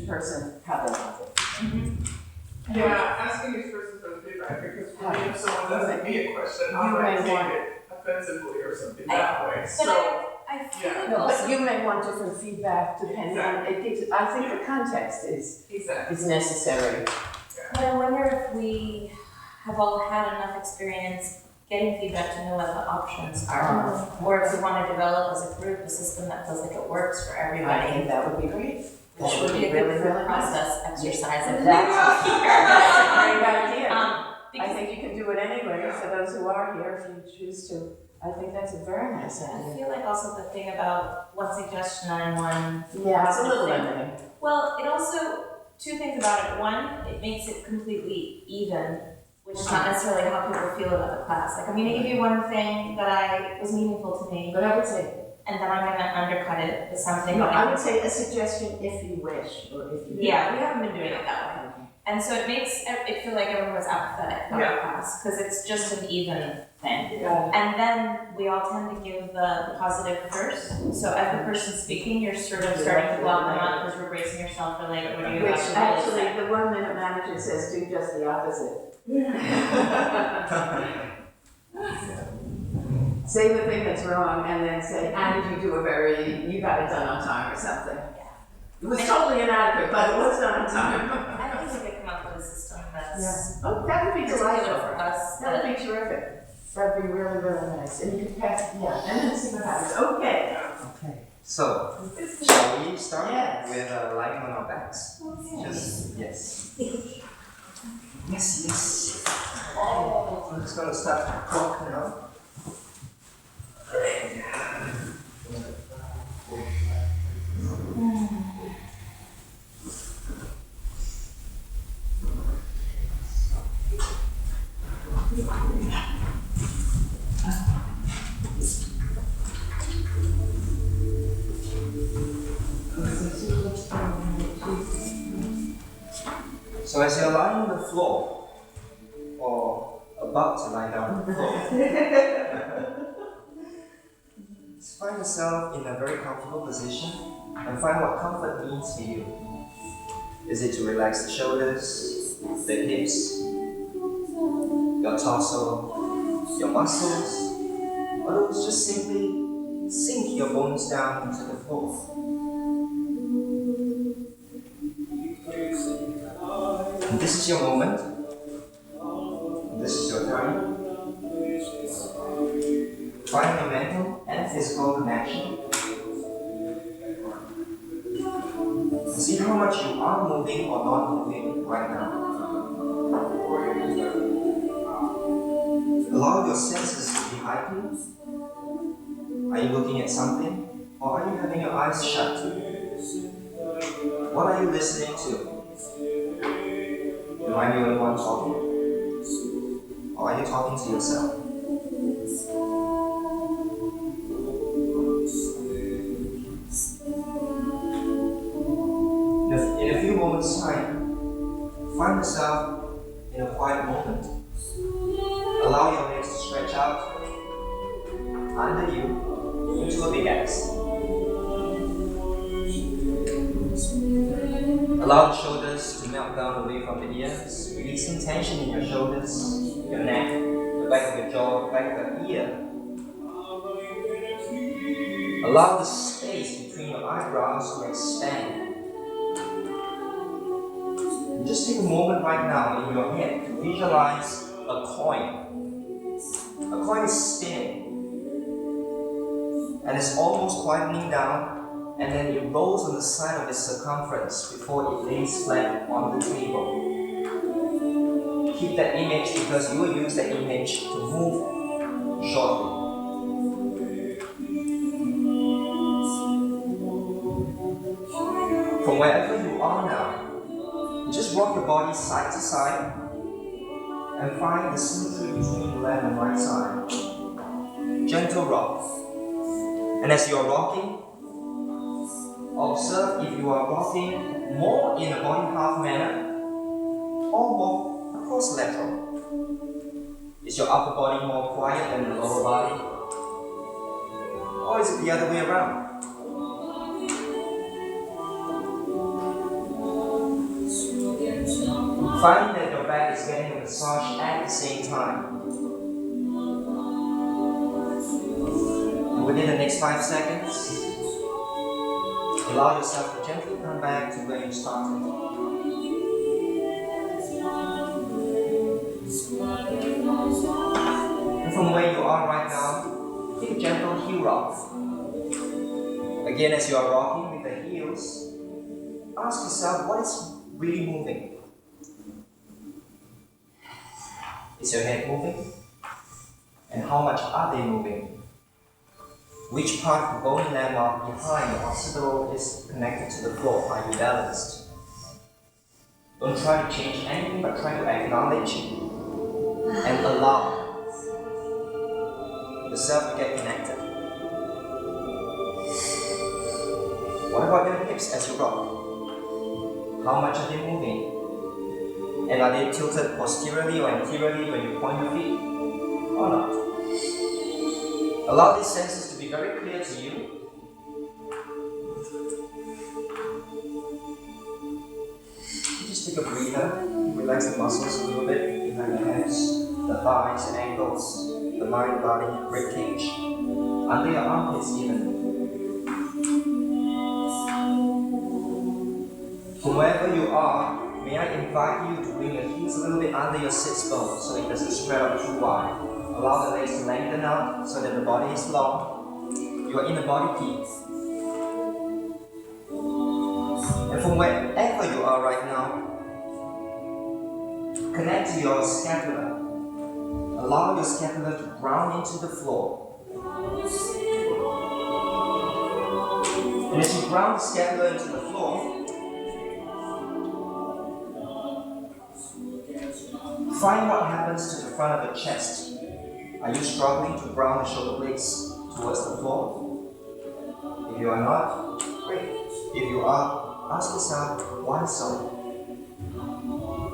person how they want it. Yeah, asking each person for the feedback, because for me, if someone asks me a question, I You might may take want- it offensively or something that way, But so. I feel Yeah. like No, also, but you may want different feedback depending on, it gives, I think the context Exactly. is necessary. but I wonder if we have all had enough experience getting feedback to know what the options are. Or if we want to develop as a group a system that feels like it works for I everybody. think that would be great. Which would be a really, good really nice. process exercise if That's that's a great idea. I because think you can do it anyway, for those who are here, if you choose to. I think that's a very nice I idea. feel like also the thing about one suggestion on one. Yeah, it's a little limiting. Well, it also, two things about it. One, it makes it completely even, which is not necessarily how people feel about the class. Like, I'm gonna give you one thing that was meaningful to me, But I would say, and then I'm gonna undercut it with something no, that I would say a suggestion if you wish, or if you. Yeah, we haven't been doing it that way. And so it makes it feel like everyone was apathetic about the class, because it's just an even thing. Got it. And then we all tend to give the positive first. So as the person speaking, you're sort of starting to block them up because we're bracing yourself for like, what do you Which have to actually, really say? the 1 minute manager says do just the opposite. Say the thing that's wrong and then say, and you you got it done on time or something. It was totally inadequate, but it was done on time. I think we could come up with a system that's Oh, that would be particular delightful. for us. That would be terrific. That'd be really, really nice. And you could pass, and then see what happens. Okay. Okay, so shall we start Yes. with lying on our backs? Just yes. Yes. Oh, I'm just gonna start the clock now. So as you're lying on the floor, or about to lie down on the floor, just find yourself in a very comfortable position and find what comfort means to you. Is it to relax the shoulders, the hips, your torso, your muscles, or just simply sink your bones down into the floor? And this is your moment. This is your time. Find your mental and physical connection. See how much you are moving or not moving right now. Allow your senses to be heightened. Are you looking at something, or are you having your eyes shut? What are you listening to? Am I the only one talking? Or are you talking to yourself? In a few moments' time, find yourself in a quiet moment. Allow your legs to stretch out under you into a big X. Allow the shoulders to melt down away from the ears, releasing tension in your shoulders, your neck, the back of your jaw, the back of your ear. Allow the space between your eyebrows to expand. And just take a moment right now in your head to visualize a coin. A coin is spinning, and it's almost quietening down, and then it rolls on the side of its circumference before it lays flat on the table. Keep that image because you will use that image to move shortly. From wherever you are now, just rock your body side to side and find the symmetry between the left and right side. Gentle rock. And as you are rocking, observe if you are rocking more in a body half manner or more cross-lateral. Is your upper body more quiet than the lower body? Or is it the other way around? Find that your back is getting a massage at the same time. And within the next 5 seconds, allow yourself to gently come back to where you started. And from where you are right now, take a gentle heel rock. Again, as you are rocking with the heels, ask yourself what is really moving. Is your head moving? And how much are they moving? Which part of the bony landmark behind the occipital is connected to the floor? Are you balanced? Don't try to change anything, but try to acknowledge and allow yourself to get connected. What about your hips as you rock? How much are they moving? And are they tilted posteriorly or anteriorly when you point your feet? Or not? Allow these senses to be very clear to you. Just take a breather. Relax the muscles a little bit behind the heads, the thighs and ankles, the mind, body, rib cage, under your armpits even. From wherever you are, may I invite you to bring your heels a little bit under your sits bone so it doesn't spread out too wide. Allow the legs to lengthen out so that the body is long. You are in a body peace. And from wherever you are right now, connect to your scapula. Allow your scapula to ground into the floor. And as you ground the scapula into the floor, find what happens to the front of the chest. Are you struggling to ground the shoulder blades towards the floor? If you are not, great. If you are, ask yourself, why so?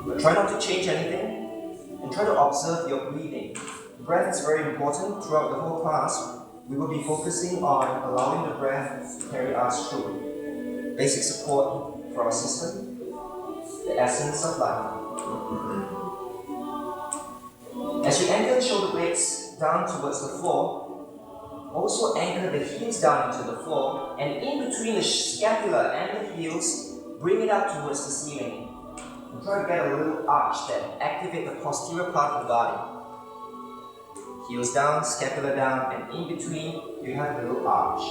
But try not to change anything and try to observe your breathing. Breath is very important throughout the whole class. We will be focusing on allowing the breath to carry us through. Basic support for our system, the essence of life. As you anchor the shoulder blades down towards the floor, also anchor the heels down into the floor, and in between the scapula and the heels, bring it up towards the ceiling. And try to get a little arch that activate the posterior part of the body. Heels down, scapula down, and in between you have a little arch.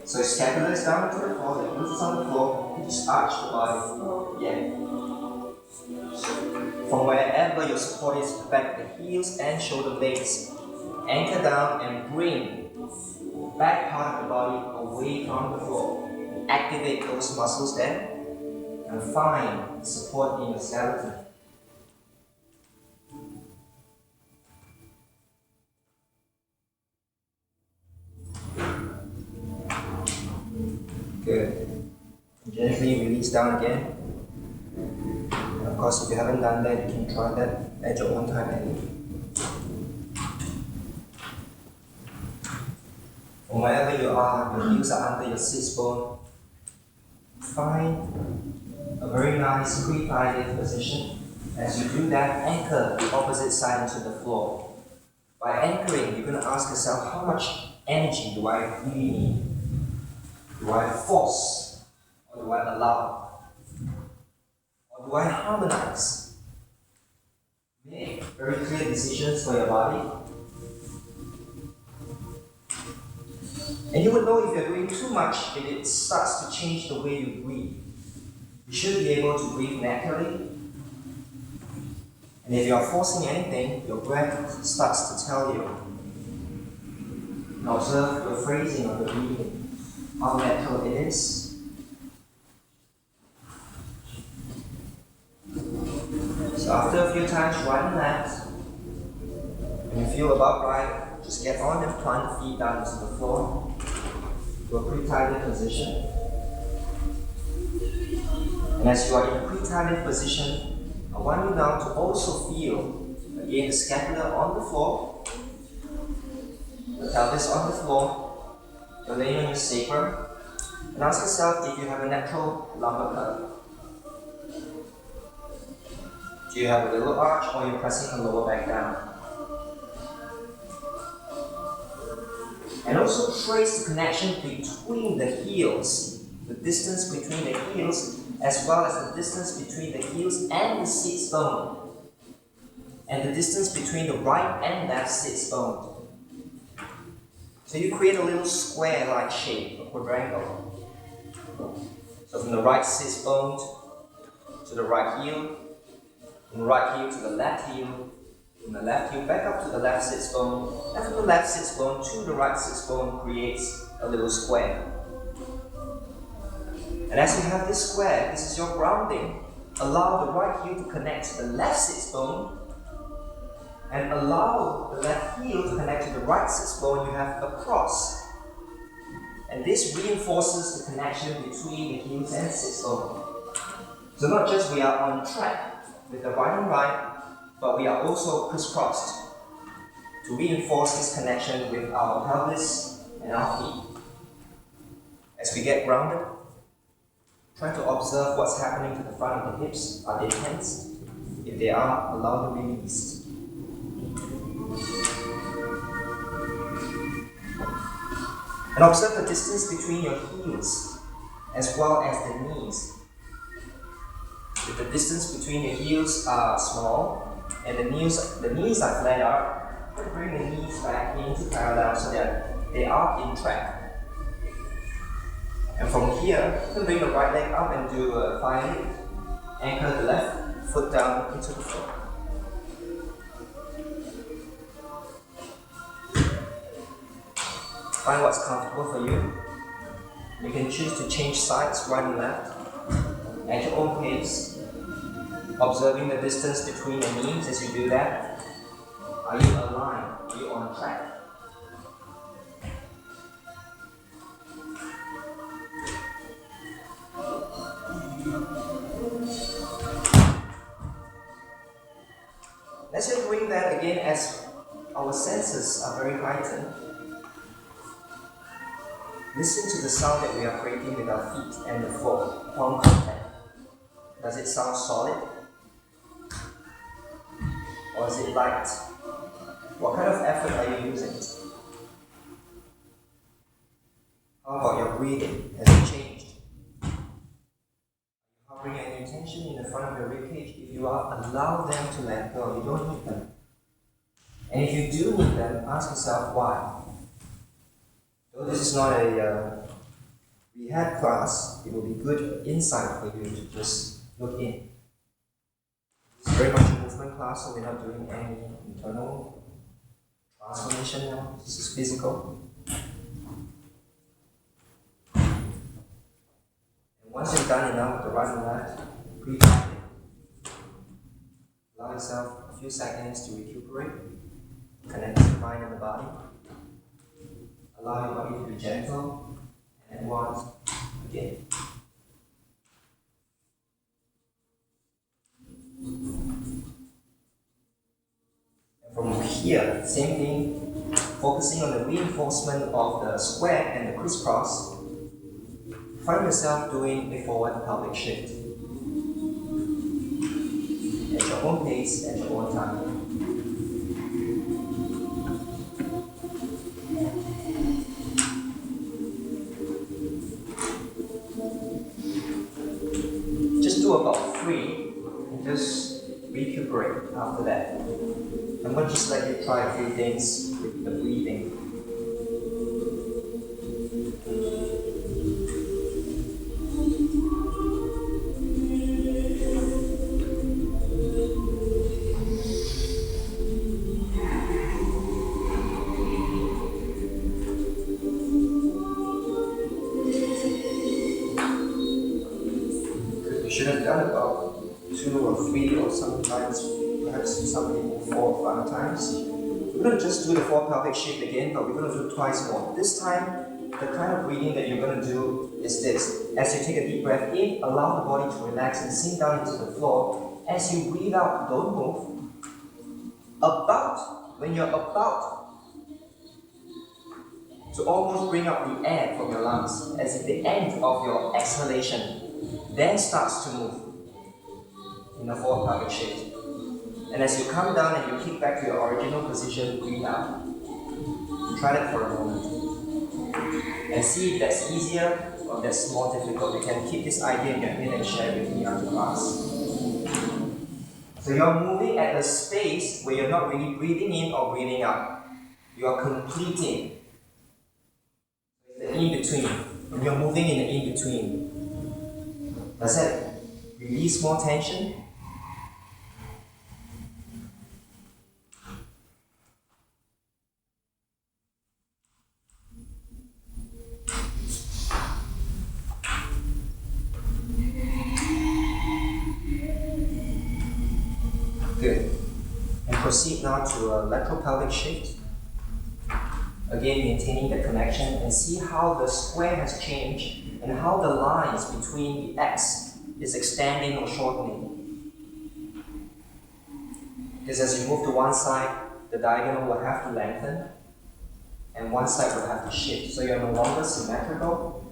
So scapula is down to the floor, the heels is on the floor, you just arch the body. Yeah. From wherever your support is, back the heels and shoulder blades. Anchor down and bring the back part of the body away from the floor. Activate those muscles then and find support in your skeleton. Good. Gently release down again. And of course, if you haven't done that, you can try that at your own time. From wherever you are, your heels are under your sits bone. Find a very nice pre-thigh lift position. As you do that, anchor the opposite side into the floor. By anchoring, you're going to ask yourself, how much energy do I really need? Do I force? Or do I allow? Or do I harmonize? Make very clear decisions for your body. And you would know if you're doing too much, if it starts to change the way you breathe. You should be able to breathe naturally. And if you are forcing anything, your breath starts to tell you. And observe your phrasing of the breathing, how natural it is. So after a few times, right and left, when you feel about right, just get on and plant the feet down to the floor to a pre-thigh lift position. And as you are in a pre-thigh lift position, I want you now to also feel, again, the scapula on the floor, the pelvis on the floor, you're laying on your sacrum, and ask yourself if you have a natural lumbar curve. Do you have a little arch or you're pressing the lower back down? And also trace the connection between the heels, the distance between the heels, as well as the distance between the heels and the sits bone, and the distance between the right and left sits bone. So you create a little square-like shape, a quadrangle. So from the right sits bone to the right heel, from the right heel to the left heel, from the left heel back up to the left sits bone, and from the left sits bone to the right sits bone creates a little square. And as you have this square, this is your grounding. Allow the right heel to connect to the left sits bone, and allow the left heel to connect to the right sits bone. You have a cross. And this reinforces the connection between the heels and sits bone. So not just we are on track with the right and right, but we are also crisscrossed to reinforce this connection with our pelvis and our feet. As we get grounded, try to observe what's happening to the front of the hips. Are they tense? If they are, allow the release. And observe the distance between your heels as well as the knees. If the distance between the heels are small and the knees are flat out, bring the knees back into parallel so that they are in track. And from here, you can bring the right leg up and do a fire lift. Anchor the left foot down into the floor. Find what's comfortable for you. You can choose to change sides, right and left, at your own pace. Observing the distance between the knees as you do that. Are you aligned? Are you on track? Let's just bring that again as our senses are very heightened. Listen to the sound that we are creating with our feet and the floor, palm contact. Does it sound solid? Or is it light? What kind of effort are you using? How about your breathing? Has it changed? Are you hovering any tension in the front of your ribcage? If you are, allow them to let go. You don't need them. And if you do need them, ask yourself why. Though this is not a rehab class, it will be good insight for you to just look in. It's very much a movement class, so we're not doing any internal transformation now. This is physical. And once you've done enough with the right and left, breathe back in. Allow yourself a few seconds to recuperate, connect the mind and the body. Allow your body to be gentle, and once again. And from here, same thing, focusing on the reinforcement of the square and the crisscross, find yourself doing a forward pelvic shift. At your own pace, at your own time. Do about 3 and just recuperate after that. I'm going to just let you try a few things with the breathing. Should have done about 2 or 3 or sometimes perhaps some people 4 or 5 times. We're going to just do the 4 pelvic shift again, but we're going to do twice more. This time, the kind of breathing that you're going to do is this. As you take a deep breath in, allow the body to relax and sink down into the floor. As you breathe out, don't move. When you're about to almost bring up the air from your lungs, as if the end of your exhalation then starts to move in the forward pelvic shift. And as you come down and you kick back to your original position, breathe out. Try that for a moment. And see if that's easier or that's more difficult. You can keep this idea in your head and share it with me after class. So you're moving at a space where you're not really breathing in or breathing out. You are completing. The in-between. And you're moving in the in-between. Does that release more tension? Good. And proceed now to a lateral pelvic shift. Again, maintaining the connection and see how the square has changed and how the lines between the X is extending or shortening. Because as you move to one side, the diagonal will have to lengthen and one side will have to shift. So you're no longer symmetrical.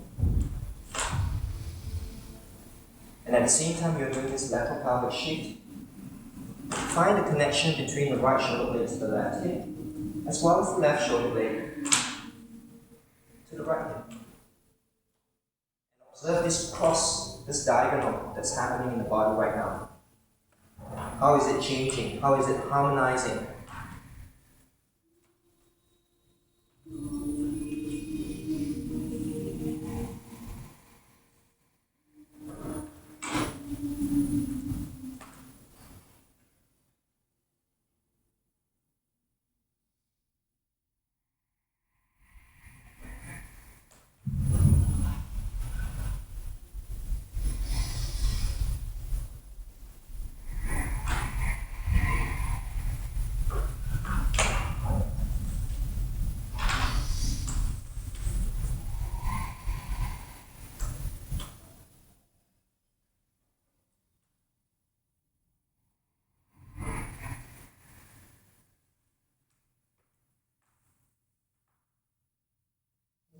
And at the same time you're doing this lateral pelvic shift, find the connection between the right shoulder blade to the left hip, as well as the left shoulder blade to the right hip. And observe this cross, this diagonal that's happening in the body right now. How is it changing? How is it harmonizing?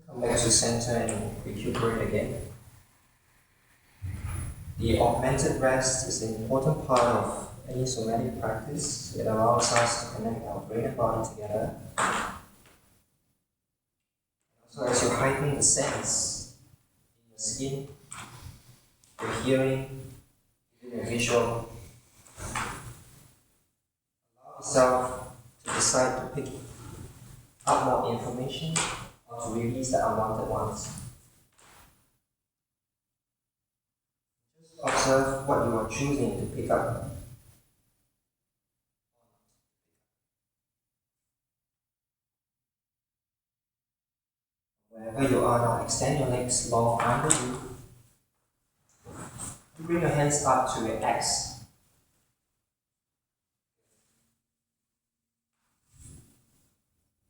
Come back to center and recuperate again. The augmented rest is an important part of any somatic practice. It allows us to connect our brain and body together. So as you heighten the sense in your skin, your hearing, even your visual, allow yourself to decide to pick up more information or to release the unwanted ones. Just observe what you are choosing to pick up. Wherever you are now, extend your legs long under you. Bring your hands up to your X.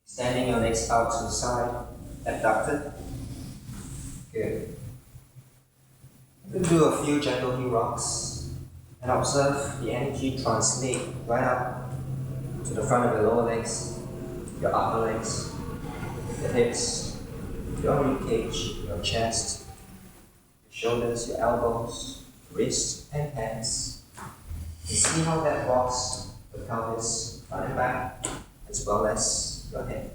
Extending your legs out to the side, abducted. Good. We'll do a few gentle heel rocks and observe the energy translate right up to the front of your lower legs, your upper legs, your hips, your rib cage, your chest, your shoulders, your elbows, wrists, and hands. And see how that rocks the pelvis front and back, as well as your head.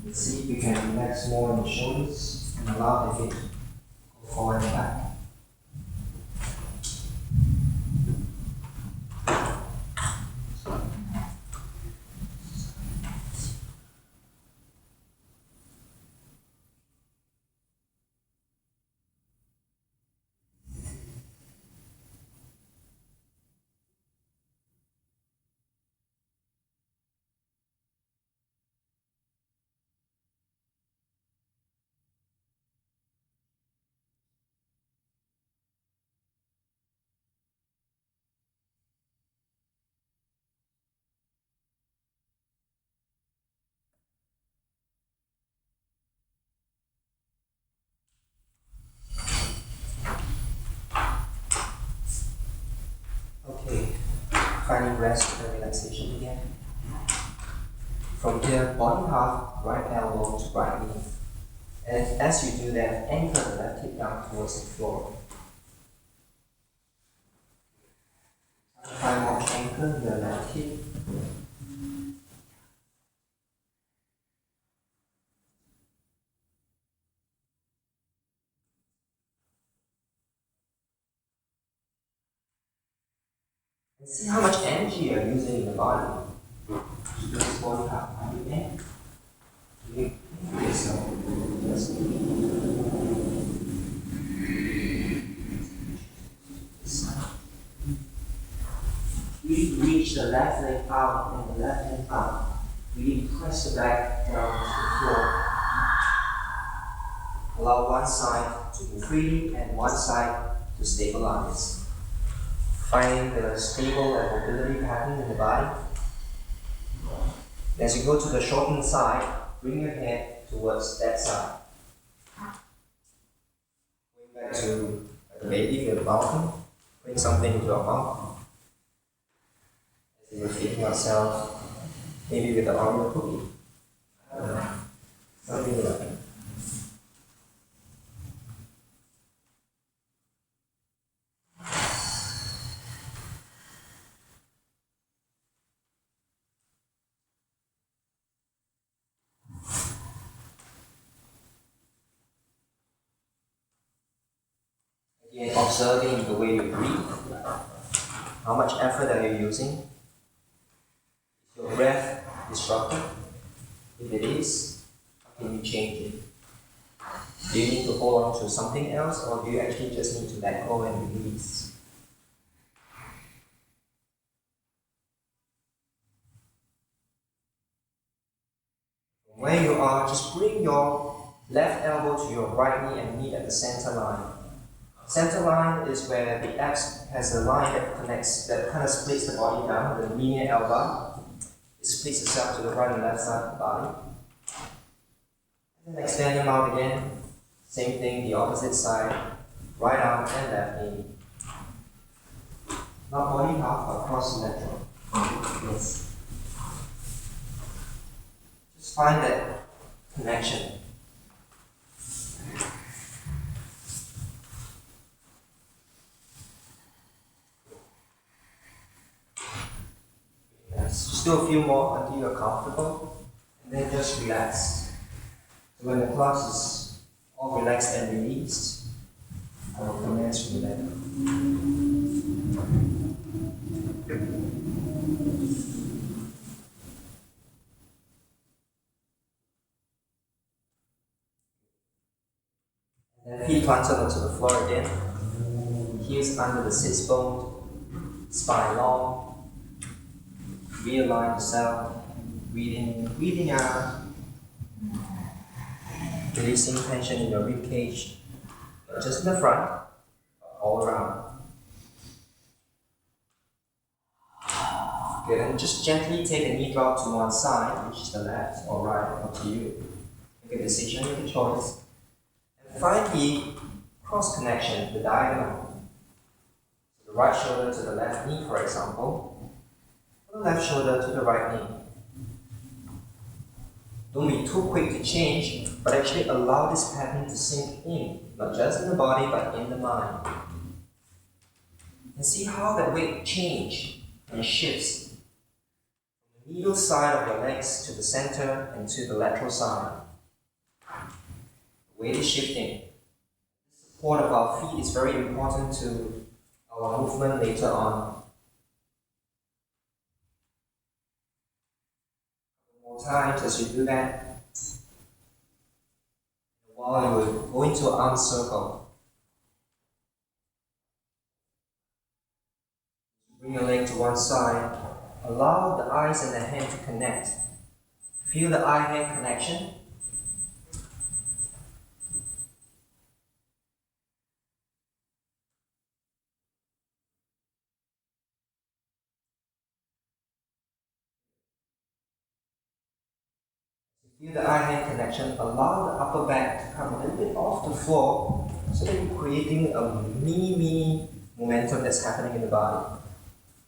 And see if you can relax more in the shoulders and allow the hip to go forward and back. Finding rest and relaxation again. From here, body half, right elbow to right knee. And as you do that, anchor the left hip down towards the floor. Find more anchor in the left hip. And see how much energy you're using in the body. To do this body part. Are you in? Yourself. Yes. Really reach the left leg out and the left hand out. Really press the back down to the floor. Allow one side to move freely and one side to stabilize. Find the stable and mobility pattern in the body. As you go to the shortened side, bring your head towards that side. Going back to the baby with the mountain, bring something into your mouth. As you were feeding yourself, maybe with the Oreo cookie. Something like that. Again, observing the way you breathe. How much effort are you using? Is your breath disrupted? If it is, how can you change it? Do you need to hold on to something else, or do you actually just need to let go and release? From where you are, just bring your left elbow to your right knee and meet at the center line. Center line is where the abs has a line that connects, that kind of splits the body down, the median L-bar. It splits itself to the right and left side of the body. And then extend them out again. Same thing, the opposite side, right arm and left knee. Not body half, but cross-lateral. Yes. Just find that connection. Just do a few more until you're comfortable, and then just relax. So when the class is all relaxed and released, I will commence from there. And then feet planted onto the floor again. Heels under the sits bone, spine long. Realign yourself, breathing out, releasing tension in your rib cage, not just in the front, but all around. Good, and just gently take a knee drop to one side, which is the left or right, up to you. Make a decision, make a choice. And find the cross connection, the diagonal. So the right shoulder to the left knee, for example. The left shoulder to the right knee. Don't be too quick to change, but actually allow this pattern to sink in, not just in the body, but in the mind. And see how that weight changes and shifts from the middle side of your legs to the center and to the lateral side. The weight is shifting. The support of our feet is very important to our movement later on. Times as you do that, while you will go into arm circle, bring your leg to one side, allow the eyes and the hand to connect. Feel the eye-hand connection. Feel the eye-hand connection, allow the upper back to come a little bit off the floor so that you're creating a mini momentum that's happening in the body.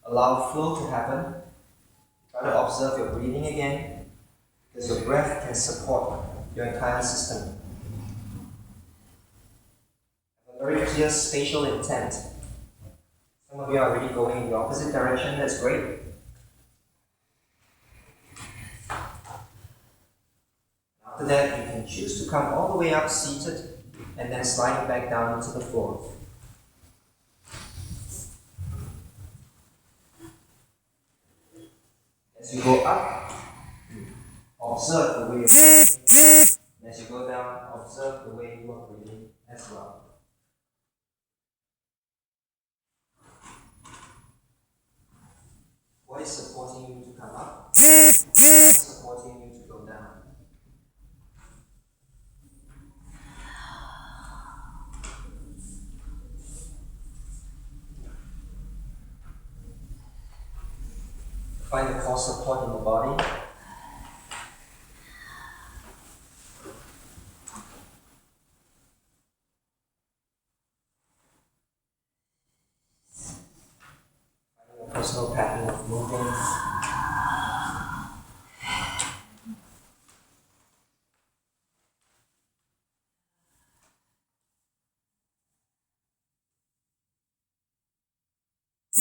Allow flow to happen. Try to observe your breathing again, because your breath can support your entire system. Have a very clear spatial intent. Some of you are already going in the opposite direction, that's great. After that, you can choose to come all the way up seated and then slide back down into the floor. As you go up, observe the way you're breathing. As you go down, observe the way you are breathing as well. What is supporting you to come up? What is supporting you to go down? Find the core support in the body. Find your personal pattern of moving.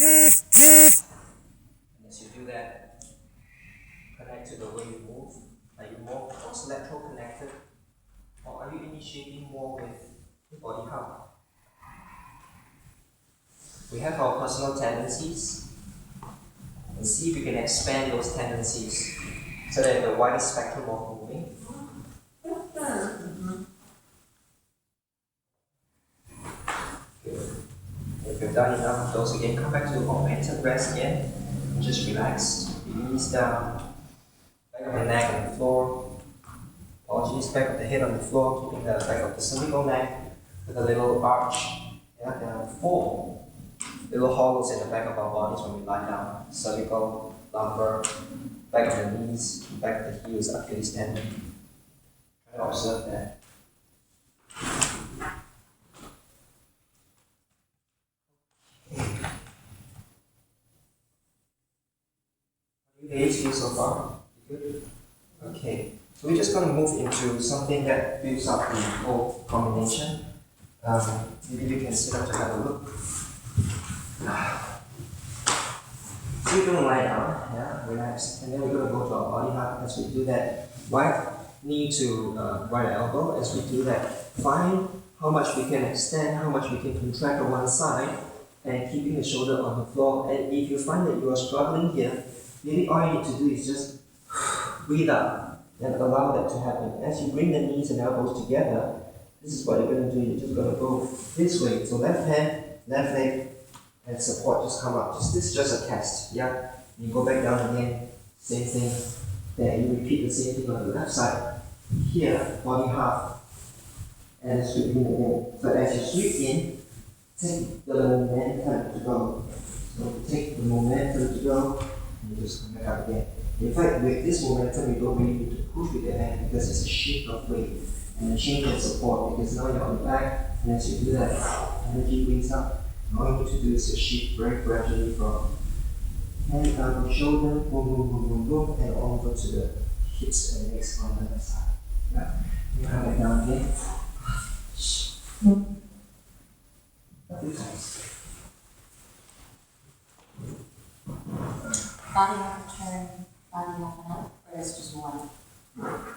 And as you do that, connect to the way you move. Are you more cross-lateral connected? Or are you initiating more with your body hub? We have our personal tendencies, and see if you can expand those tendencies so that the wider spectrum of moving. Good. If you've done enough of those again, come back to augmented rest again. And just relax. Knees down, back of the neck on the floor. Apologies, back of the head on the floor, keeping the back of the cervical neck with a little arch. Yeah, there are 4 little hollows in the back of our bodies when we lie down. Cervical, lumbar, back of the knees, back of the heels, Achilles tendon. Try to observe that. Ladies, feel so far? Good? Okay. So we're just going to move into something that builds up the whole combination. Maybe you can sit up to have a look. So you're going to lie down, yeah, relax, and then we're going to go to our body hug. As we do that, right knee to right elbow. As we do that, find how much we can extend, how much we can contract on one side, and keeping the shoulder on the floor. And if you find that you are struggling here, maybe all you need to do is just breathe out and allow that to happen. As you bring the knees and elbows together, this is what you're going to do. You're just going to go this way. So left hand, left leg, and support just come up. This is just a test. Yeah. You go back down again. Same thing. There. You repeat the same thing on the left side. Here, body half, and sweep in again. So as you sweep in, take the momentum to go. So take the momentum to go. You just come back up again. In fact, with this momentum, you don't really need to push with your hand because it's a shift of weight and a change in support because now you're on the back, and as you do that, energy brings up. And all you need to do is just shift very gradually from hand down the shoulder, boom, boom, boom, boom, boom, and all over to the hips and legs on the left side. Yeah. You come back down again. A few times. Body up and turn, body up and up, or is just one?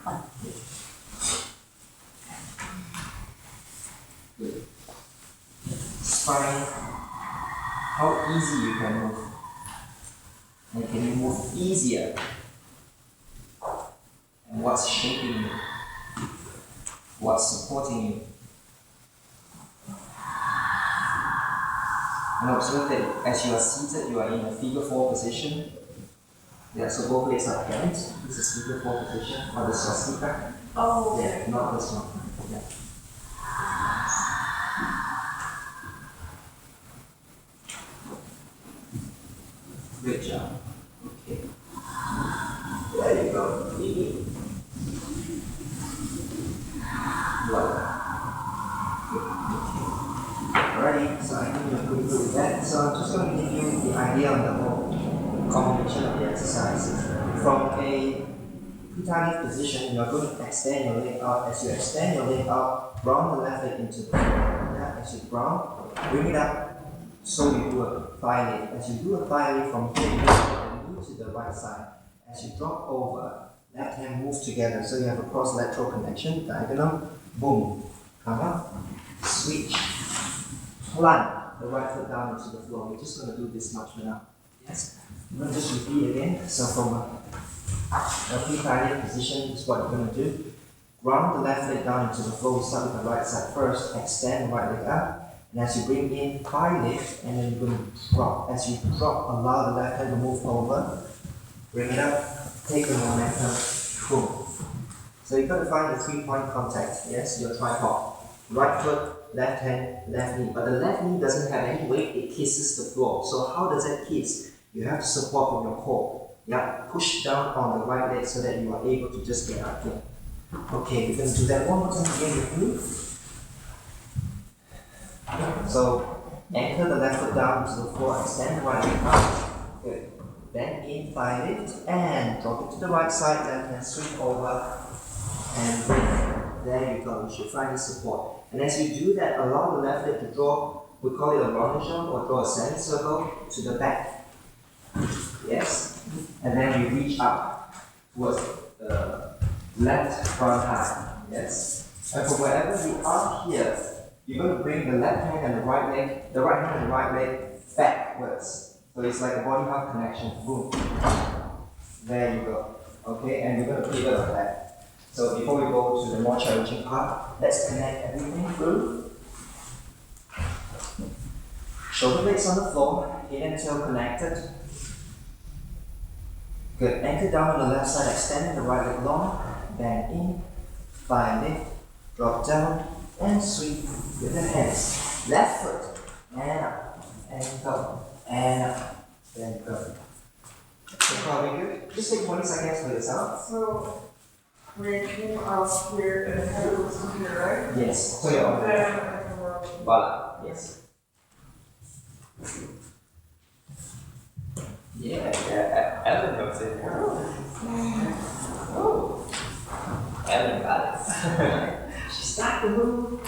One. Good. Spine, how easy you can move. And can you move easier? And what's shaping you? What's supporting you? And observe that as you are seated, you are in a figure 4 position. Yeah, so both legs are bent. This is figure 4 position, or the swastika. Oh, Yeah, not this one. Yeah. Great job. Okay. There you go. Easy. Well. Alrighty, so I think you're pretty good with that. So I'm just going to give you the idea on the whole combination of the exercise. From a Pilates position, you're going to extend your leg out. As you extend your leg out, round the left leg into the floor. Yeah, as you round, bring it up, So you do a thigh lift. As you do a thigh lift from here, you put the knee to the right side. As you drop over, left hand moves together. So you have a cross-lateral connection, diagonal, boom, come up, switch, plant the right foot down into the floor. We're just going to do this much for now. Yes. I'm going to just repeat again. So from a pre-thigh lift position, this is what you're going to do. Ground the left leg down into the floor. We start with the right side first. Extend the right leg up. And as you bring in, thigh lift, and then you're going to drop. As you drop, allow the left hand to move over. Bring it up. Take the momentum. Boom. So you've got to find the 3-point contact. Yes, your tripod. Right foot, left hand, left knee. But the left knee doesn't have any weight. It kisses the floor. So how does it kiss? You have support from your core. Yeah, push down on the right leg so that you are able to just get up here. Okay, we're going to do that one more time again with me. So, anchor the left foot down to the floor, extend the right leg out. Good. Then in, thigh lift, and drop it to the right side, left hand swing over, and bring it. There you go, you should find the support. And as you do that, allow the left leg to draw, we call it a rondation, or draw a semicircle to the back. Yes. And then you reach up towards the left front high. Yes. And from wherever you are here, you're going to bring the left hand and the right leg, the right hand and the right leg backwards. So it's like a body half connection. Boom. There you go. Okay, and we're going to pivot on that. So before we go to the more challenging part, let's connect everything through. Shoulder blades on the floor, head and tail connected. Good. Anchor down on the left side, extending the right leg long. Bend in, thigh lift, drop down, and sweep with the hands. Left foot, and up, and go, and up, then go. So probably good. Just take 20 seconds for yourself. So, we came out here and the head was to here, right? Yes. So you're on. Then I can roll. Voila. Yes. Yeah, Ellen goes in here. Oh. Ellen got it. She started to move.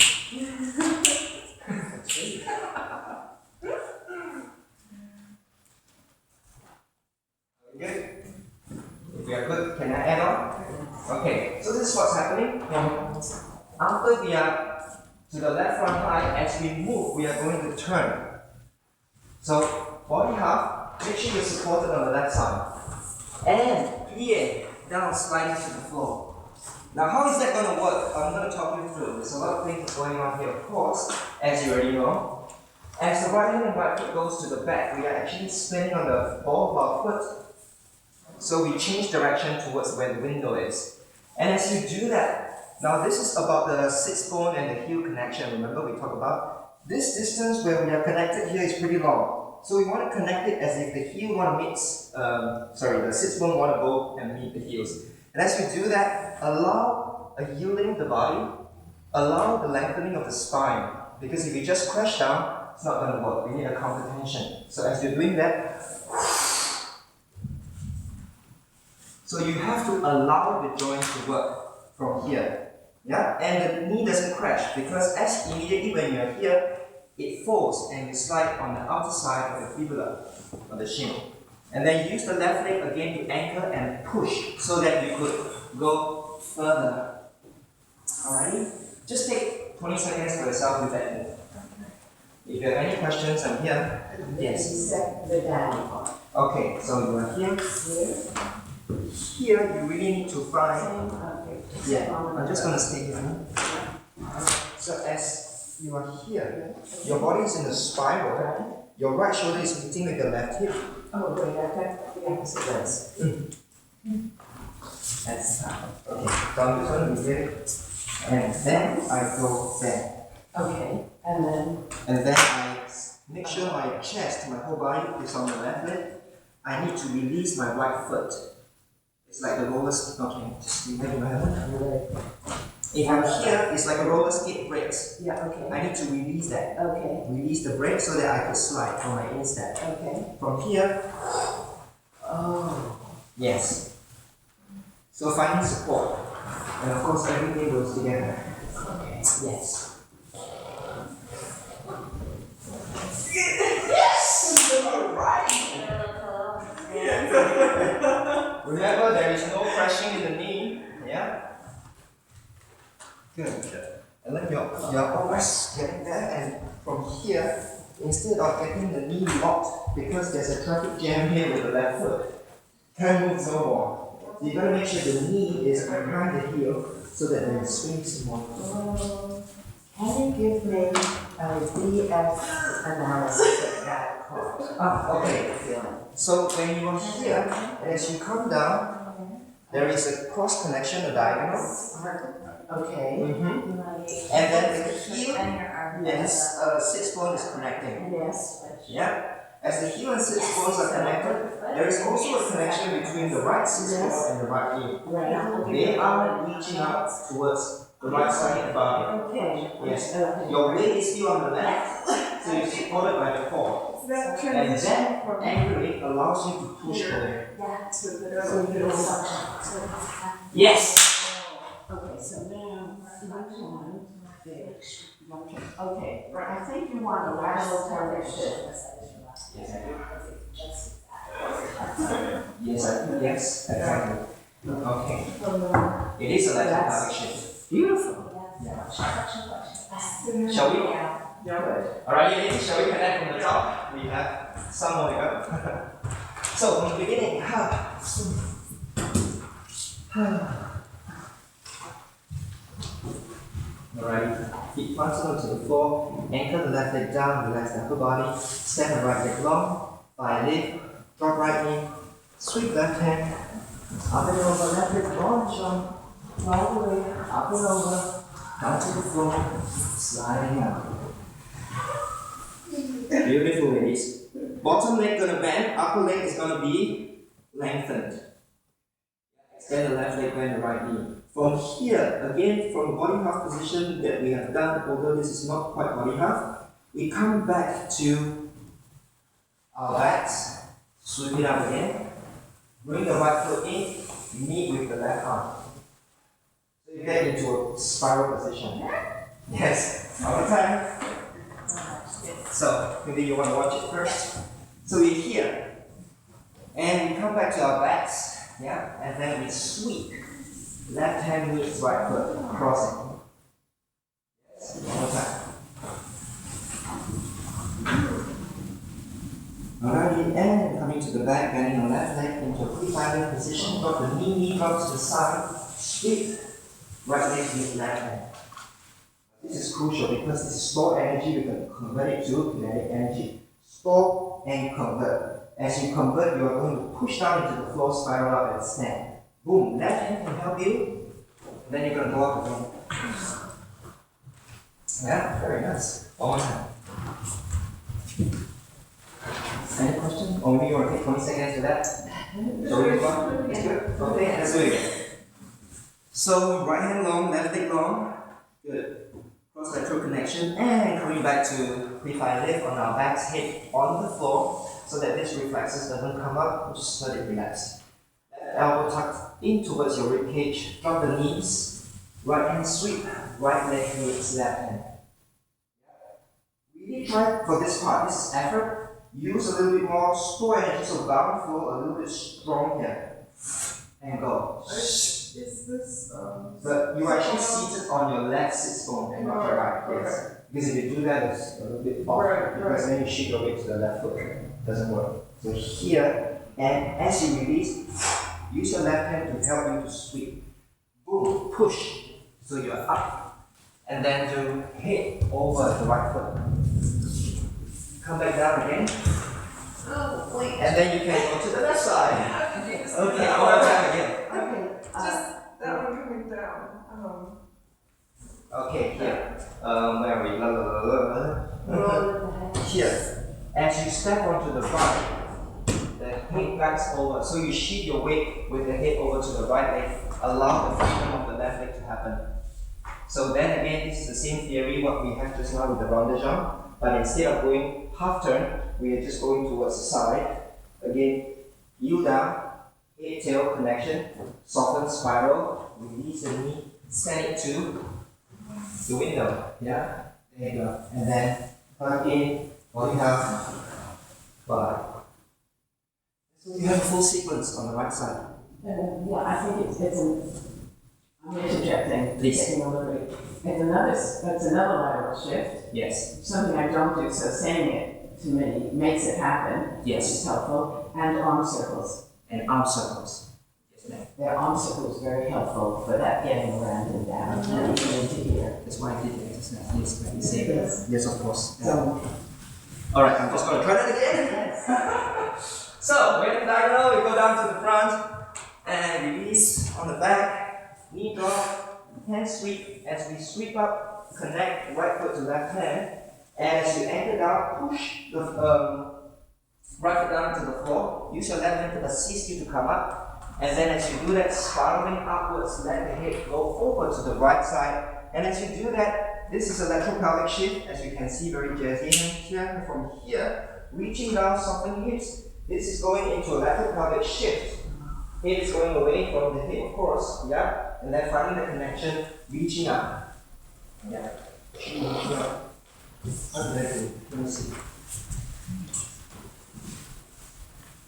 Good. If we are good, can I add on? Okay, so this is what's happening. After we are to the left front high, as we move, we are going to turn. So, body half, make sure you're supported on the left side. And plie down, sliding to the floor. Now, how is that going to work? I'm going to talk you through. There's a lot of things going on here, of course, as you already know. As the right hand and right foot goes to the back, we are actually spinning on the ball of our foot. So we change direction towards where the window is. And as you do that, now this is about the sits bone and the heel connection. Remember we talked about this distance where we are connected here is pretty long. So we want to connect it as if the heel want to meet, the sits bone want to go and meet the heels. And as you do that, allow a yielding of the body, allow the lengthening of the spine. Because if you just crash down, it's not going to work. We need a counter tension. So as you're doing that, so you have to allow the joint to work from here. Yeah? And the knee doesn't crash because as immediately when you're here, it folds and you slide on the outer side of the fibula, of the shin. And then use the left leg again to anchor and push so that you could go further. Alright? Just take 20 seconds for yourself with that move. If you have any questions, I'm here. Yes. The down part. Okay, so you are here. Here, you really need to find. Yeah, I'm just going to stay here. So as you are here, your body is in a spiral. Your right shoulder is meeting with your left hip. Oh, wait, that's the opposite ways. That's okay. So I'm just going to be here. And then I go there. Okay, and then? And then I make sure my chest, my whole body is on the left leg. I need to release my right foot. It's like the roller skate. Okay, just leave it in my hand. If I'm here, it's like a roller skate brakes. Yeah, okay. I need to release that. Okay. Release the brake so that I could slide from my instep. Okay. From here. Oh. Yes. So finding support. And of course everything goes together. Okay. Yes. almost getting there, and from here, instead of getting the knee locked, because there's a traffic jam here with the left foot, can't move no more. So you gotta make sure the knee is behind the heel so that when you swing some more. Can you give me a BS analysis of that course? Okay. So when you are here, as you come down, there is a cross connection, a diagonal. Okay. And then the heel and this sits bone is connecting. Yes. Yeah. As the heel and sits bones are connected, there is also a connection between the right sits bone and the right heel. Right. They are reaching out towards the right side of the body. Okay. Yes. Okay. Your weight is still on the left, so you're supported by the core. That And transition that from anchoring allows you to push away. Yeah. to the So other. you don't suction. So it's Yes. okay, so now, okay, I think you want a lateral connection. Yes, I do. Yes, I do. Yes, exactly. Okay. It is a lateral direction. Beautiful. Shall we? Yeah. Alright, ladies, shall we connect from the top? We have some more to go. So, from the beginning, Alright, feet frontal to the floor, anchor the left leg down, relax the upper body, step the right leg long, by lift, drop right knee, sweep left hand, up and over, left leg long, jump, all the way, up and over, down to the floor, sliding out. Beautiful, ladies. Bottom leg gonna bend, upper leg is gonna be lengthened. Extend the left leg, bend the right knee. From here, again, from the body half position that we have done, although this is not quite body half, we come back to our backs, sweep it up again, bring the right foot in, meet with the left arm. So you get into a spiral position. Yes, all the time. So maybe you want to watch it first. So we're here, and we come back to our backs, yeah, and then we sweep. Left hand meets right foot, crossing. Yes, one more time. Alrighty, and coming to the back, bending the left leg into a pre-filing position, drop the knee drops to the side, sweep, right leg meets left hand. This is crucial because this is stored energy, we can convert it to kinetic energy. Store and convert. As you convert, you are going to push down into the floor, spiral up and stand. Boom, left hand can help you. Then you're going to go up again. Yeah, very nice. One more time. Any question? Or maybe you want to take 20 seconds to that? So we go. It's good. Okay, let's do it again. So right hand long, left leg long. Good. Cross lateral connection and coming back to pre-fire lift on our backs, head on the floor so that this reflexes doesn't come up, just let it relax. Elbow tucked in towards your rib cage, drop the knees, right hand sweep, right leg meets left hand. Really try for this part, this is effort, use a little bit more store energy, so bound flow a little bit strong here. And go. Is this But you are actually seated on your left sit bone and not your right. Yes. Because if you do that, it's a little bit off. Right, Because then you shift your weight to the left foot. Doesn't work. So here, and as you release, use your left hand to help you to sweep. Boom, push. So you're up. And then to hit over the right foot. Come back down again. oh wait. And then you can go to the left side. Okay, one more time again. Just that one coming down. Okay, here. Where are we? La, la, la, la. Here. As you step onto the right, the head backs over. So you shift your weight with the head over to the right leg. Allow the freedom of the left leg to happen. So then again, this is the same theory what we have just now with the rounder jump. But instead of going half turn, we are just going towards the side. Again, heel down, head tail connection, soften spiral, release the knee, send it to the window. Yeah? There you go. And then plug in, body half, body. So you have a full sequence on the right side. Yeah, I think it's I'm interjecting. Please. Taking a liberty. That's another lateral shift. Yes. Something I don't do, so saying it to me makes it happen. Yes. Which is helpful. And arm circles. And arm circles. Yes, ma'am. Their arm circle is very helpful for that getting around and down and even into here. That's why I did the exercise. Yes, ma'am. You say Yes. yes, of course. So, All right, I'm just going to try that again. yes. So, when diagonal, we go down to the front and release on the back, knee drop, hand sweep. As we sweep up, connect right foot to left hand. And as you anchor down, push the right foot down to the floor. Use your left hand to assist you to come up. And then as you do that, spiraling upwards, let the head go over to the right side. And as you do that, this is a lateral pelvic shift, as you can see very jazzy here. From here, reaching down, softening hips. This is going into a lateral pelvic shift. Head is going away from the hip, of course, yeah? And then finding the connection, reaching up. Yeah. Okay, let me see.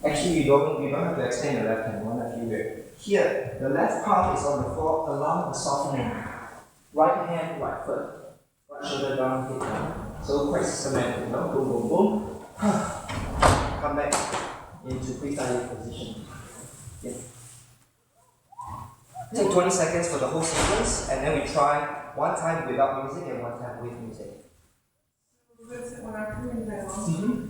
Actually, you don't have to extend your left hand, one of you will. Here, the left palm is on the floor, allow the softening. Right hand, right foot. Right shoulder down, hip down. So quite systematic, you know, boom, boom, boom. Come back into freestyle position. Yeah. Take 20 seconds for the whole sequence, and then we try one time without music and one time with music. Vincent, when I'm coming down,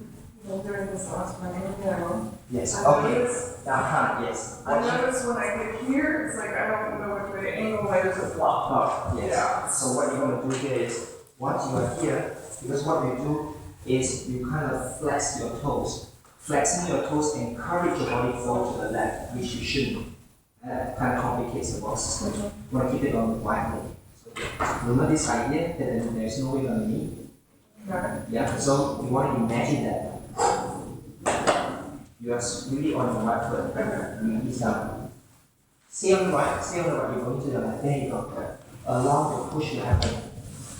during this last one, down. Yes, I okay. notice- Yes. I notice when I get here, it's like I don't know which way to angle, I just flop. Oh, yes. Yeah. So what you're going to do here is, once you are here, because what we do is you kind of flex your toes. Flexing your toes encourage your body flow to the left, which you shouldn't. Kind of complicates the ball system. You want to keep it on the wide leg. So remember this idea that there's no weight on the knee? Right. Yeah, so you want to imagine that you are really on the right foot, release down. Stay on the right, you're going to the left, there you go. Allow the push to happen.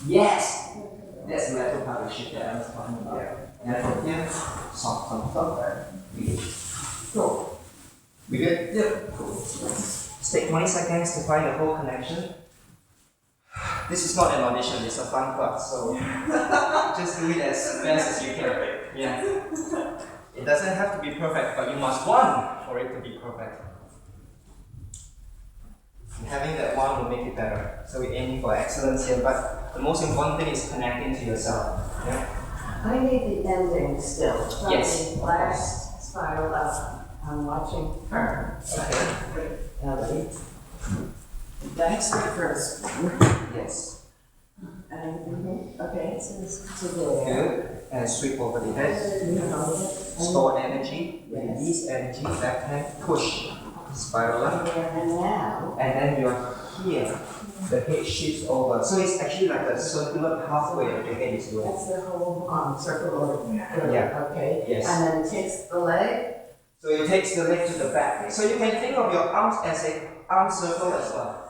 Yes! That's the lateral pelvic shift that I was talking about. And from here, soft on top, release. Go. We good? Yep. Cool. Let's take 20 seconds to find the whole connection. This is not an audition, it's a fun class, so just do it as best as you can. Yeah. It doesn't have to be perfect, but you must want for it to be perfect. And having that one will make it better. So we're aiming for excellence here, but the most important thing is connecting to yourself. Yeah? I need the ending still. From Yes. the last spiral up. I'm watching her. Okay. Ellie. That's the first. Yes. Okay. This is today. Good. And sweep over the head. Store energy. Release energy. Left hand. Push. Spiral up. And now, And then you're here. The head shifts over. So it's actually like a circular pathway that your head is doing. that's the whole circle. Yeah. Okay. Yes. And then takes the leg. So it takes the leg to the back. So you can think of your arms as an arm circle as well.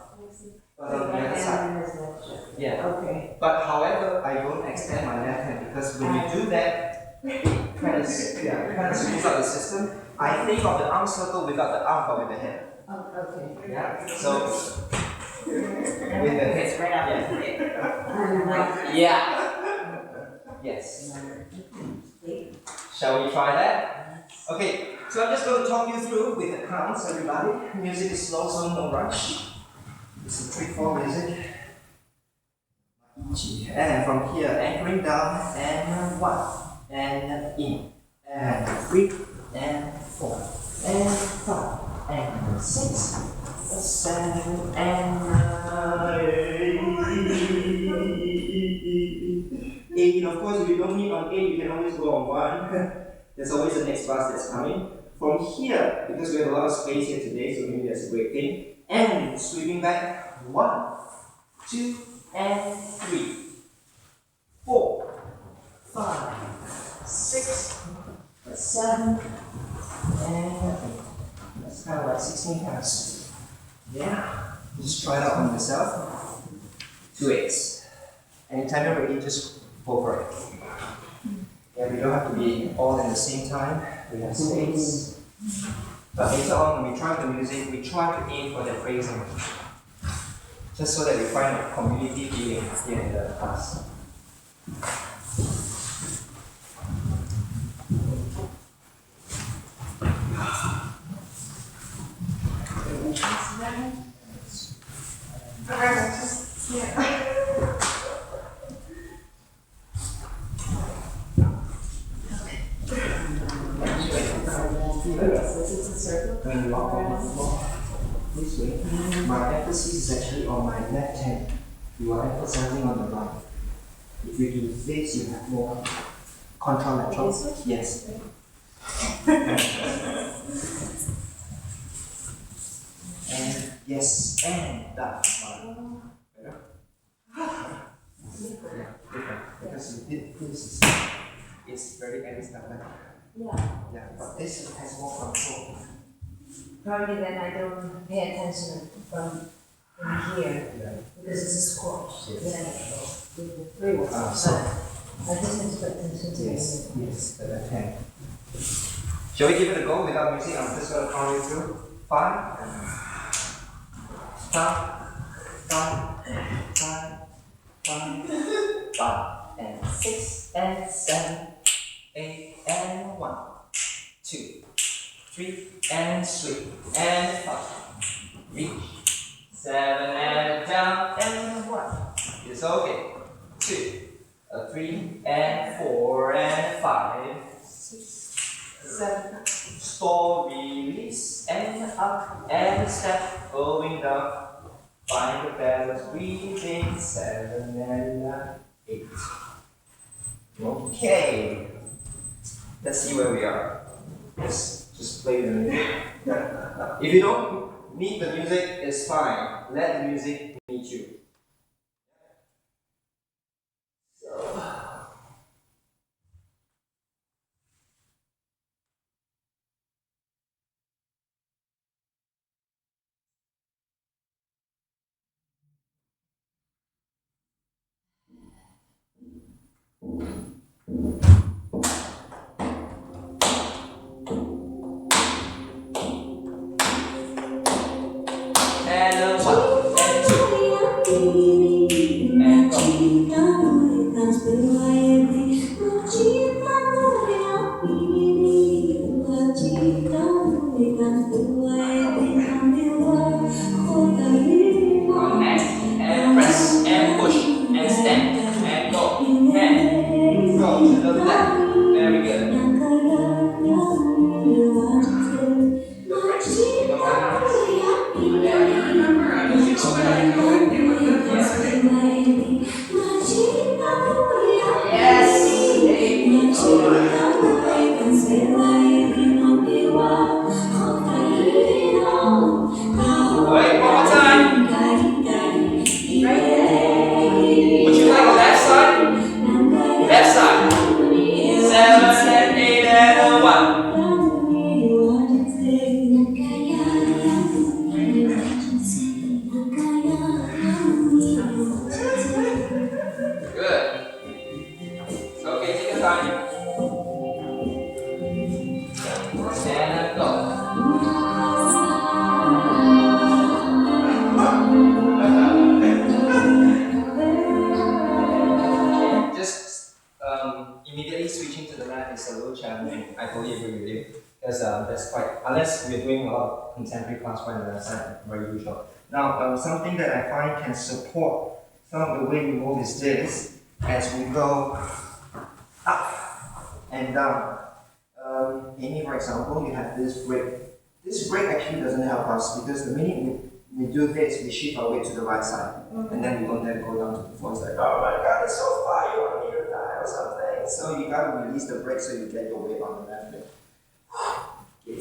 But on the other side. And there's that shift. Yeah. Okay. But however, I don't extend my left hand because when you do that, it kind of screws up the system. I think of the arm circle without the arm but with the head. Oh, okay. Yeah. So with the head. Right out Yeah. Yeah. Yes. Shall we try that? Okay. So I'm just going to talk you through with the counts, everybody. Music is slow, so no rush. It's a 3/4 music. And from here, anchoring down, and 1, and in, and 3, and 4, and 5, and 6, 7, and 8. Of course, if you don't hit on 8, you can always go on 1. There's always the next bus that's coming. From here, because we have a lot of space here today, so maybe that's a great thing. And sweeping back, 1, 2, and 3, 4, 5, 6, 7, and 8. That's kind of like 16 counts. Yeah. Just try it out on yourself. 2 8s. Anytime you're ready, just go for it. Yeah, we don't have to be all in the same time. We have space. But later on, when we try the music, we try to aim for the phrasing. just so that we find a community feeling here in the class. When you walk on the floor, this way, my emphasis is actually on my left hand. You are emphasizing on the right. If you do this, you have more contralateral. Yes. And yes, and that. Better? Yeah, different. Because you did this, it's very aristocratic. Yeah, but this has more control. Probably then I don't pay attention from here because it's a squash. Yes. Yeah, with the three words. So, I just need to pay attention to yes, it. yes, the left hand. Shall we give it a go without music? I'm just going to count you through. 5, and 6, and 7, 8, and 1, 2, 3, and sweep, and 5, reach, 7, and down, and 1. It's okay. 2, 3, and 4, and 5, 6, 7. Store, release, and up, and step, going down. Find the balance, breathing, 7 and 8. Okay. Let's see where we are. Let's just play the music. If you don't need the music, it's fine. Let the music meet you. And 1, and 2, and go. And press, and push, and stand, and go. And go to the left. Very good. The brakes. You don't have Wait, one more time. Would you like left side? Left side. 7 and 8 and 1. Good. Okay, take your time. And go. Just immediately switching to the left is a little challenging. I totally agree with you. Because that's quite, unless we're doing a lot of contemporary class by the left side, very usual. Now, something that I find can support some of the way we move is this, as we go up and down. Amy, for example, you have this break. This break actually doesn't help us because the minute we do this, we shift our weight to the right side. And then we don't then go down to the floor. It's like, oh my god, it's so far, you want me to die or something. So you gotta release the brake so you get your weight on the left leg. Okay.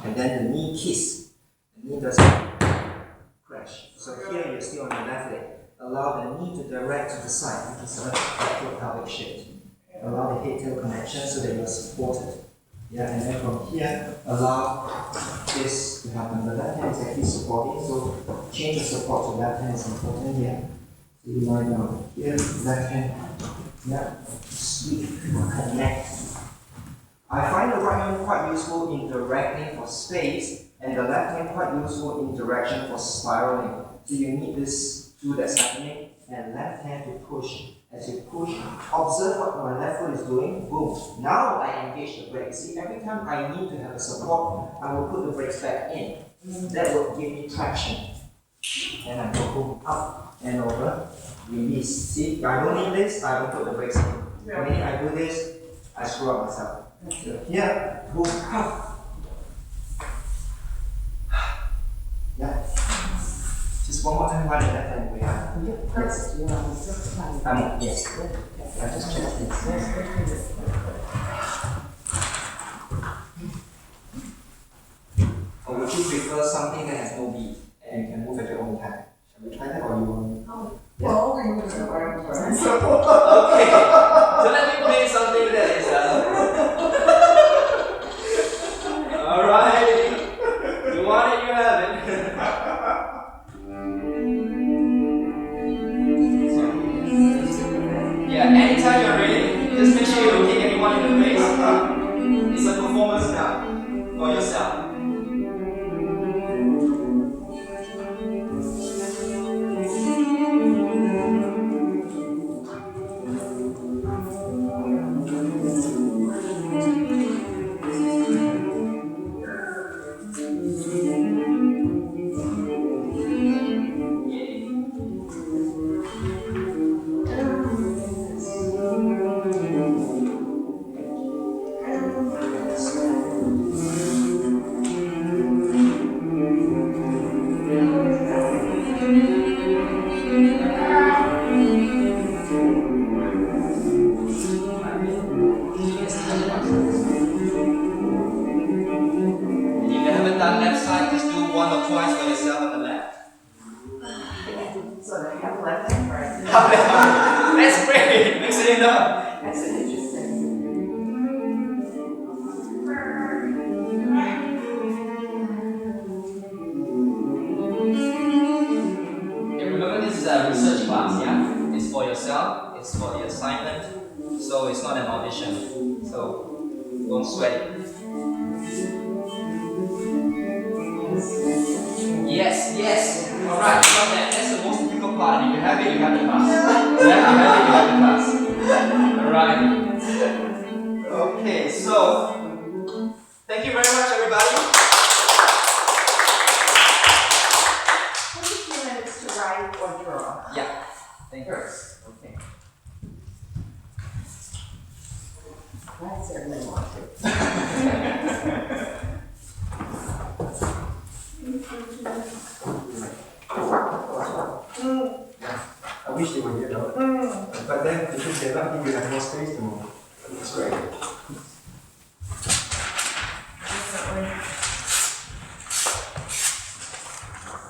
And then the knee kiss. The knee doesn't crash. So here you're still on the left leg. Allow the knee to direct to the side, which is a backward pelvic shift. Allow the head-tail connection so that you're supported. Yeah, and then from here, allow this to happen. The left hand is actually supporting, so change the support to left hand is important here. So you lie down here, left hand, yeah, sweep, connect. I find the right hand quite useful in directing for space, and the left hand quite useful in direction for spiraling. So you need this do that's happening, and left hand to push. As you push, observe what my left foot is doing, boom. Now I engage the brake. See, every time I need to have a support, I will put the brakes back in. That will give me traction. And I go boom, up and over, release. See, I don't need this, I don't put the brakes in. When I do this, I screw up myself. So here, boom, up. Yeah. Just one more time, run it left hand way up. Yes. Yes. I just checked this. Or would you prefer something that has no beat and you can move at your own time? Shall we try that or you want? Well, we move the right way. Okay. So let me play something that is alright. You want it, you have it. Yeah, anytime you're ready, just make sure you're looking anyone in the face. It's a performance now for yourself. That's great! Mix it up! That's an interesting. Okay, remember this is a research class, yeah? It's for yourself, it's for the assignment, so it's not an audition. So don't sweat it. Yes, yes! Alright, got that. That's the most difficult part. If you have it, you have the class. Yeah, you have it, you have the class. Alright. Okay, so thank you very much, everybody. 22 minutes to write or draw. Yeah, thank you. Okay. I certainly want to. I wish they were here though. But then if they're not, you have more space to move. That's great.